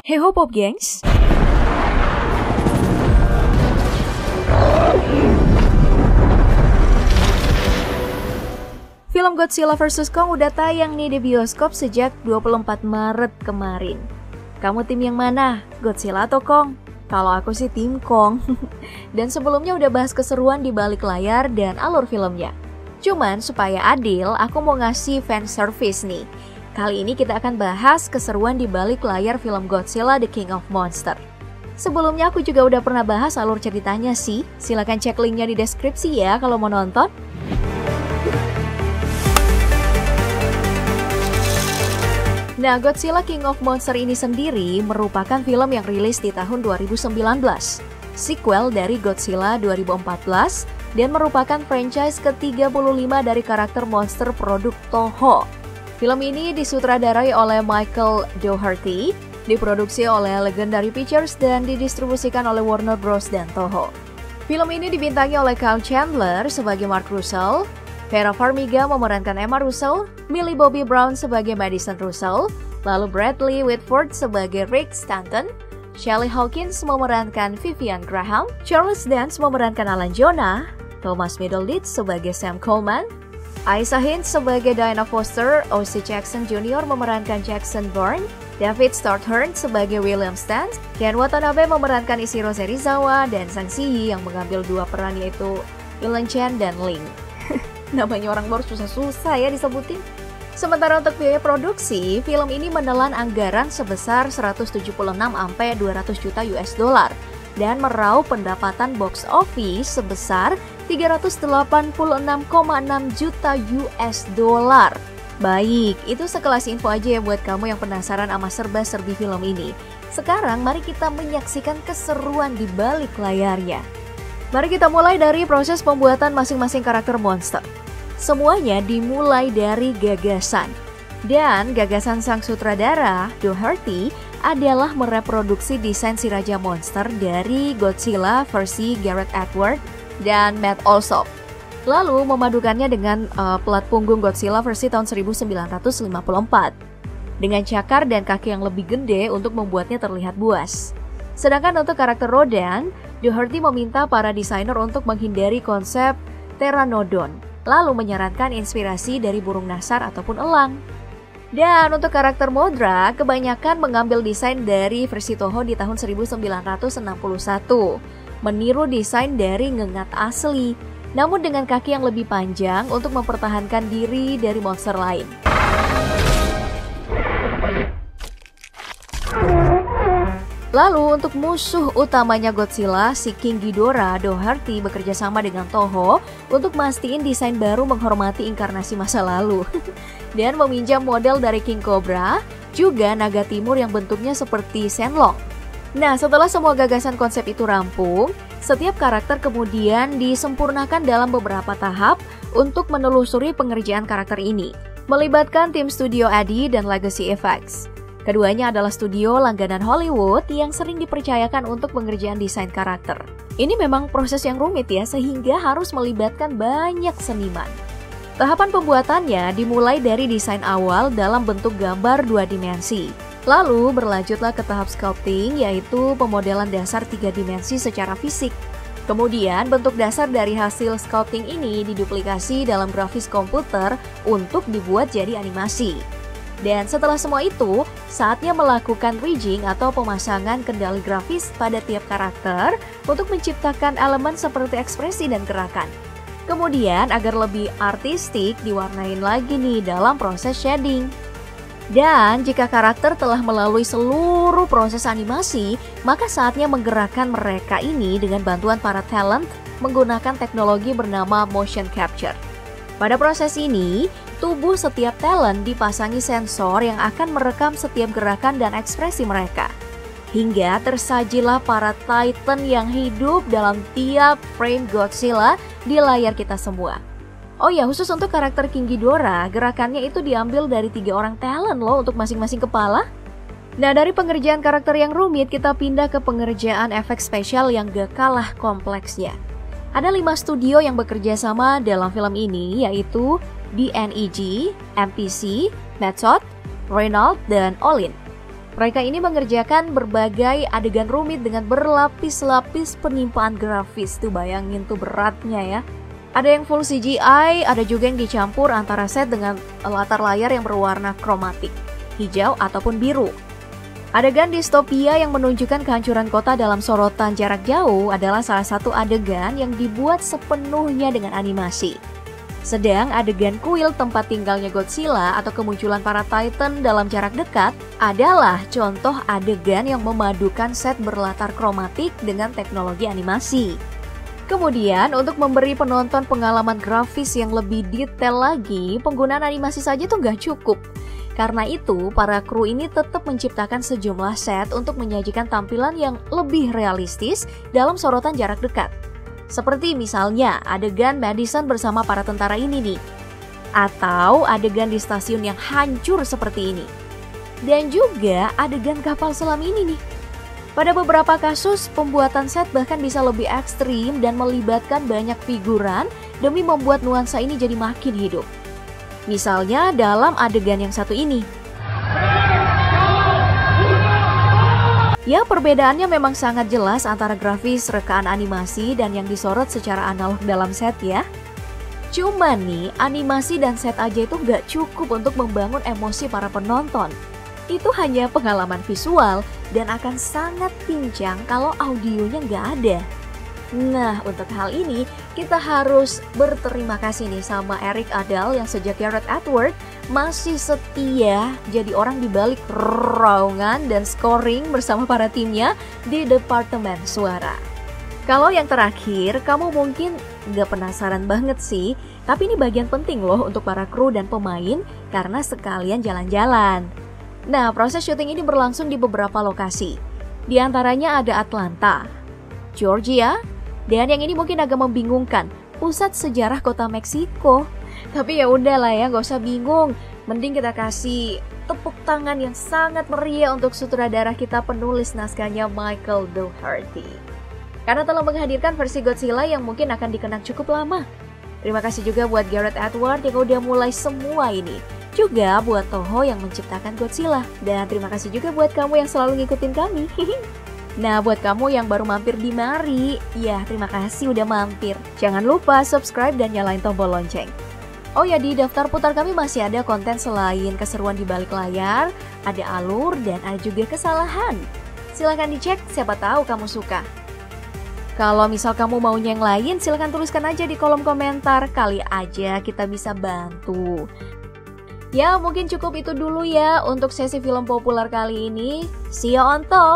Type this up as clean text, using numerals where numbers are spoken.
Hey ho pop gengs. Film Godzilla vs Kong udah tayang nih di bioskop sejak 24 Maret kemarin. Kamu tim yang mana? Godzilla atau Kong? Kalau aku sih tim Kong. Dan sebelumnya udah bahas keseruan di balik layar dan alur filmnya. Cuman supaya adil, aku mau ngasih fan service nih. Kali ini kita akan bahas keseruan di balik layar film Godzilla The King of Monsters. Sebelumnya aku juga udah pernah bahas alur ceritanya sih. Silahkan cek linknya di deskripsi ya kalau mau nonton. Nah, Godzilla King of Monsters ini sendiri merupakan film yang rilis di tahun 2019. Sequel dari Godzilla 2014 dan merupakan franchise ke-35 dari karakter monster produk Toho. Film ini disutradarai oleh Michael Dougherty, diproduksi oleh Legendary Pictures dan didistribusikan oleh Warner Bros. Dan Toho. Film ini dibintangi oleh Kyle Chandler sebagai Mark Russell, Vera Farmiga memerankan Emma Russell, Millie Bobby Brown sebagai Madison Russell, lalu Bradley Whitford sebagai Rick Stanton, Shelley Hawkins memerankan Vivian Graham, Charles Dance memerankan Alan Jonah, Thomas Middleditch sebagai Sam Coleman, Aisha Hinds sebagai Diana Foster, O.C. Jackson Jr. memerankan Jackson Bourne, David Strathairn sebagai William Stantz, Ken Watanabe memerankan Ishiro Serizawa, dan Sang Si yang mengambil dua peran yaitu Ilan Chen dan Ling. Namanya orang baru susah-susah ya disebutin. Sementara untuk biaya produksi, film ini menelan anggaran sebesar 176 sampai 200 juta US dollar dan meraup pendapatan box office sebesar 386,6 juta US dollar. Baik, itu sekelas info aja ya buat kamu yang penasaran sama serba-serbi film ini. Sekarang mari kita menyaksikan keseruan di balik layarnya. Mari kita mulai dari proses pembuatan masing-masing karakter monster. Semuanya dimulai dari gagasan. Dan gagasan sang sutradara, Dougherty, adalah mereproduksi desain si Raja Monster dari Godzilla versi Gareth Edwards dan Matt Alsop. Lalu memadukannya dengan pelat punggung Godzilla versi tahun 1954. Dengan cakar dan kaki yang lebih gede untuk membuatnya terlihat buas. Sedangkan untuk karakter Rodan, Dougherty meminta para desainer untuk menghindari konsep Pteranodon, lalu menyarankan inspirasi dari burung nasar ataupun elang. Dan untuk karakter Mothra, kebanyakan mengambil desain dari versi Toho di tahun 1961, meniru desain dari ngengat asli, namun dengan kaki yang lebih panjang untuk mempertahankan diri dari monster lain. Lalu untuk musuh utamanya Godzilla, si King Ghidorah, Dougherty bekerja sama dengan Toho untuk mastiin desain baru menghormati inkarnasi masa lalu. Dan meminjam model dari King Cobra, juga naga timur yang bentuknya seperti Shenlong. Nah, setelah semua gagasan konsep itu rampung, setiap karakter kemudian disempurnakan dalam beberapa tahap untuk menelusuri pengerjaan karakter ini, melibatkan tim studio Addy dan Legacy Effects. Keduanya adalah studio langganan Hollywood yang sering dipercayakan untuk pengerjaan desain karakter. Ini memang proses yang rumit ya, sehingga harus melibatkan banyak seniman. Tahapan pembuatannya dimulai dari desain awal dalam bentuk gambar 2 dimensi. Lalu berlanjutlah ke tahap sculpting, yaitu pemodelan dasar 3 dimensi secara fisik. Kemudian bentuk dasar dari hasil sculpting ini diduplikasi dalam grafis komputer untuk dibuat jadi animasi. Dan setelah semua itu, saatnya melakukan rigging atau pemasangan kendali grafis pada tiap karakter untuk menciptakan elemen seperti ekspresi dan gerakan. Kemudian agar lebih artistik diwarnain lagi nih dalam proses shading. Dan jika karakter telah melalui seluruh proses animasi, maka saatnya menggerakkan mereka ini dengan bantuan para talent menggunakan teknologi bernama motion capture. Pada proses ini, tubuh setiap talent dipasangi sensor yang akan merekam setiap gerakan dan ekspresi mereka. Hingga tersajilah para Titan yang hidup dalam tiap frame Godzilla di layar kita semua. Oh ya, khusus untuk karakter King Ghidorah, gerakannya itu diambil dari 3 orang talent loh untuk masing-masing kepala. Nah, dari pengerjaan karakter yang rumit, kita pindah ke pengerjaan efek spesial yang gak kalah kompleksnya. Ada 5 studio yang bekerja sama dalam film ini, yaitu DNEG, MPC, Method, Reynolds, dan Olin. Mereka ini mengerjakan berbagai adegan rumit dengan berlapis-lapis penimpaan grafis. Tuh bayangin tuh beratnya ya. Ada yang full CGI, ada juga yang dicampur antara set dengan latar layar yang berwarna kromatik, hijau ataupun biru. Adegan distopia yang menunjukkan kehancuran kota dalam sorotan jarak jauh adalah salah satu adegan yang dibuat sepenuhnya dengan animasi. Sedang adegan kuil tempat tinggalnya Godzilla atau kemunculan para Titan dalam jarak dekat adalah contoh adegan yang memadukan set berlatar kromatik dengan teknologi animasi. Kemudian untuk memberi penonton pengalaman grafis yang lebih detail lagi, penggunaan animasi saja tuh nggak cukup. Karena itu, para kru ini tetap menciptakan sejumlah set untuk menyajikan tampilan yang lebih realistis dalam sorotan jarak dekat. Seperti misalnya adegan Madison bersama para tentara ini nih. Atau adegan di stasiun yang hancur seperti ini. Dan juga adegan kapal selam ini nih. Pada beberapa kasus, pembuatan set bahkan bisa lebih ekstrim dan melibatkan banyak figuran demi membuat nuansa ini jadi makin hidup. Misalnya dalam adegan yang satu ini. Ya, perbedaannya memang sangat jelas antara grafis rekaan animasi dan yang disorot secara analog dalam set ya. Cuma nih, animasi dan set aja itu nggak cukup untuk membangun emosi para penonton. Itu hanya pengalaman visual dan akan sangat pincang kalau audionya nggak ada. Nah, untuk hal ini kita harus berterima kasih nih sama Eric Idle yang sejak Gareth Edwards masih setia jadi orang di balik raungan dan scoring bersama para timnya di Departemen Suara. Kalau yang terakhir, kamu mungkin nggak penasaran banget sih, tapi ini bagian penting loh untuk para kru dan pemain karena sekalian jalan-jalan. Nah, proses syuting ini berlangsung di beberapa lokasi. Di antaranya ada Atlanta, Georgia, dan yang ini mungkin agak membingungkan, pusat sejarah kota Meksiko. Tapi ya udahlah ya, gak usah bingung. Mending kita kasih tepuk tangan yang sangat meriah untuk sutradara kita penulis naskahnya Michael Dougherty. Karena telah menghadirkan versi Godzilla yang mungkin akan dikenang cukup lama. Terima kasih juga buat Gareth Edwards yang udah mulai semua ini. Juga buat Toho yang menciptakan Godzilla. Dan terima kasih juga buat kamu yang selalu ngikutin kami. Nah, buat kamu yang baru mampir di Mari, ya terima kasih udah mampir. Jangan lupa subscribe dan nyalain tombol lonceng. Oh ya, di daftar putar kami masih ada konten selain keseruan di balik layar, ada alur dan ada juga kesalahan. Silahkan dicek, siapa tahu kamu suka. Kalau misal kamu maunya yang lain, silahkan tuliskan aja di kolom komentar, kali aja kita bisa bantu. Ya, mungkin cukup itu dulu ya untuk sesi film populer kali ini. See you on top!